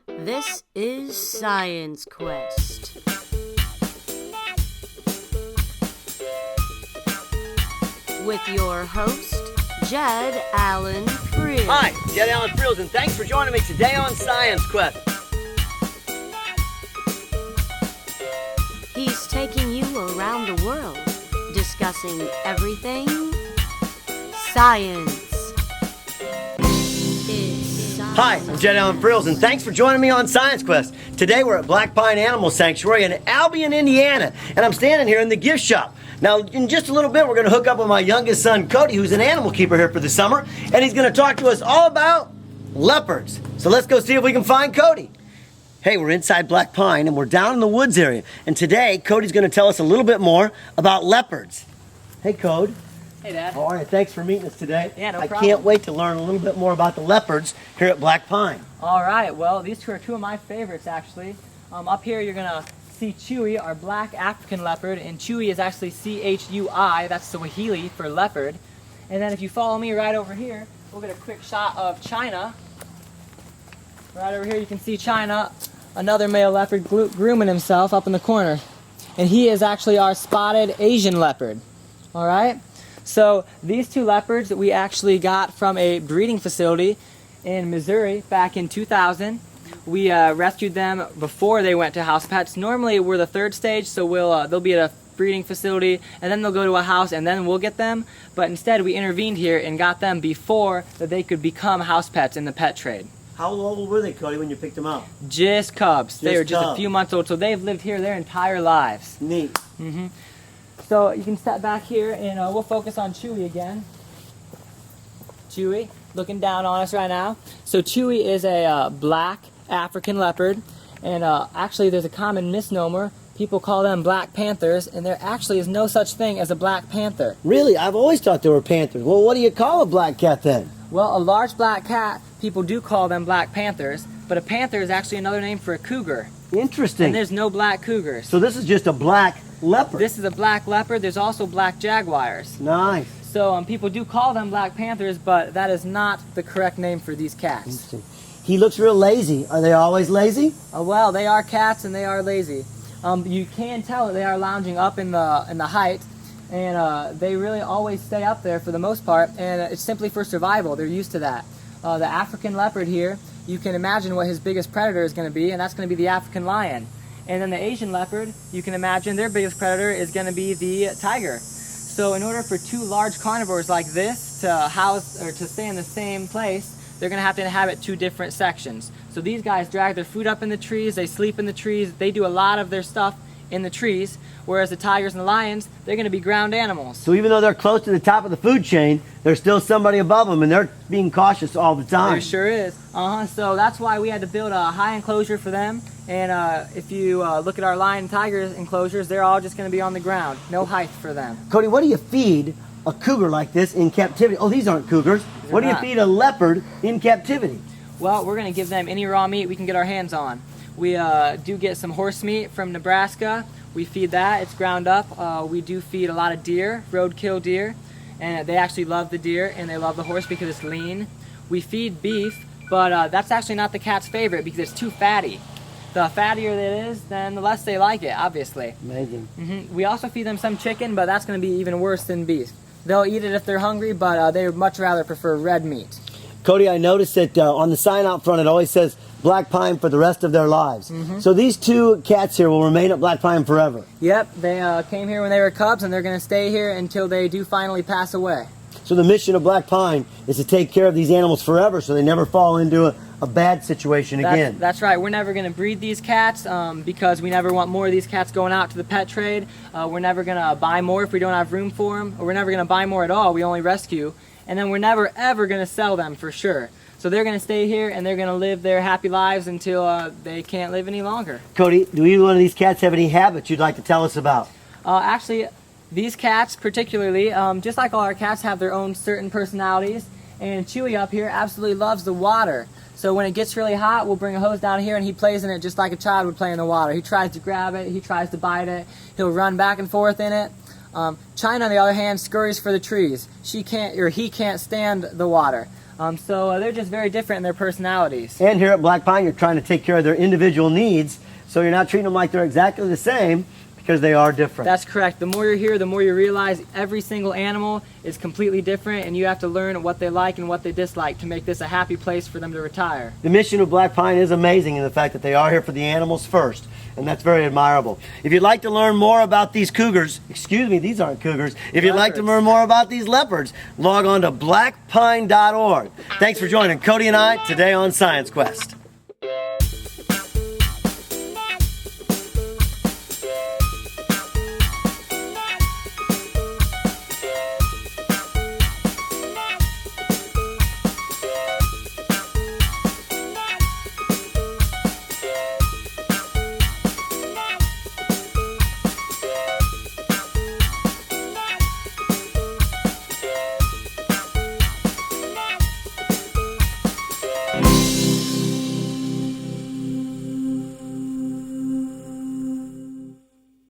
This is Science Quest. With your host, Jed Allen Friels. Hi, Jed Allen Friels, and thanks for joining me today on Science Quest. He's taking you around the world, discussing everything science. Hi, I'm Jed Allen Friels, and thanks for joining me on Science Quest. Today we're at Black Pine Animal Sanctuary in Albion, Indiana, and I'm standing here in the gift shop. Now, in just a little bit, we're going to hook up with my youngest son, Cody, who's an animal keeper here for the summer, and he's going to talk to us all about leopards. So let's go see if we can find Cody. Hey, we're inside Black Pine, and we're down in the woods area, and today, Cody's going to tell us a little bit more about leopards. Hey, Cody. Hey, Dad. All right, thanks for meeting us today. Yeah, no problem. I can't wait to learn a little bit more about the leopards here at Black Pine. All right, well, these two are two of my favorites, actually. Up here, you're going to see Chewy, our black African leopard, and Chewy is actually C-H-U-I, that's Swahili for leopard. And then if you follow me right over here, we'll get a quick shot of China. Right over here, you can see China, another male leopard grooming himself up in the corner. And he is actually our spotted Asian leopard. All right? So these two leopards that we actually got from a breeding facility in Missouri back in 2000. We rescued them before they went to house pets. Normally we're the third stage, so they'll be at a breeding facility and then they'll go to a house and then we'll get them. But instead we intervened here and got them before that they could become house pets in the pet trade. How old were they, Cody, when you picked them up? Just cubs. They were just cubs. a few months old, so they've lived here their entire lives. Neat. So you can step back here and we'll focus on Chewy again. Chewy, looking down on us right now. So Chewy is a black African leopard, and actually there's a common misnomer. People call them black panthers, and there actually is no such thing as a black panther. Really? I've always thought they were panthers. Well, what do you call a black cat then? Well, a large black cat, people do call them black panthers, but a panther is actually another name for a cougar. Interesting. And there's no black cougars. So this is just a black leopard. This is a black leopard. There's also black jaguars. Nice. So people do call them black panthers, but that is not the correct name for these cats. Interesting. He looks real lazy. Are they always lazy? Well, they are cats and they are lazy. You can tell that they are lounging up in the height, and they really always stay up there for the most part, and it's simply for survival. They're used to that. The African leopard here, you can imagine what his biggest predator is going to be, and that's going to be the African lion. And then the Asian leopard, you can imagine their biggest predator is going to be the tiger. So in order for two large carnivores like this to house or to stay in the same place, they're going to have to inhabit two different sections. So these guys drag their food up in the trees, they sleep in the trees, they do a lot of their stuff in the trees, whereas the tigers and the lions, they're going to be ground animals. So even though they're close to the top of the food chain, there's still somebody above them, and they're being cautious all the time. There sure is. So that's why we had to build a high enclosure for them. And if you look at our lion and tiger enclosures, they're all just going to be on the ground. No height for them. Cody, what do you feed a cougar like this in captivity? Oh, these aren't cougars. What do you feed a leopard in captivity? Well, we're going to give them any raw meat we can get our hands on. We do get some horse meat from Nebraska. We feed that. It's ground up. We do feed a lot of deer, roadkill deer, and they actually love the deer and they love the horse because it's lean. We feed beef, but that's actually not the cat's favorite because it's too fatty. The fattier it is, then the less they like it, obviously. Amazing. We also feed them some chicken, but that's going to be even worse than beef. They'll eat it if they're hungry, but they would much rather prefer red meat. Cody, I noticed that on the sign out front it always says Black Pine for the rest of their lives. So these two cats here will remain at Black Pine forever. Yep, they came here when they were cubs, and they're going to stay here until they do finally pass away. So the mission of Black Pine is to take care of these animals forever so they never fall into a bad situation again. That's right. We're never going to breed these cats because we never want more of these cats going out to the pet trade. We're never going to buy more if we don't have room for them, or we're never going to buy more at all. We only rescue. And then we're never ever going to sell them for sure. So they're going to stay here and they're going to live their happy lives until they can't live any longer. Cody, do either one of these cats have any habits you'd like to tell us about? Actually, these cats particularly, just like all our cats, have their own certain personalities. And Chewy up here absolutely loves the water. So when it gets really hot, we'll bring a hose down here and he plays in it just like a child would play in the water. He tries to grab it, he tries to bite it, he'll run back and forth in it. China, on the other hand, scurries for the trees. She can't, or he can't stand the water. So they're just very different in their personalities. And here at Black Pine, you're trying to take care of their individual needs, so you're not treating them like they're exactly the same, because they are different. That's correct. The more you're here, the more you realize every single animal is completely different, and you have to learn what they like and what they dislike to make this a happy place for them to retire. The mission of Black Pine is amazing in the fact that they are here for the animals first, and that's very admirable. If you'd like to learn more about these cougars, excuse me, these aren't cougars. If you'd like to learn more about these leopards, log on to blackpine.org. Thanks for joining Cody and I today on Science Quest.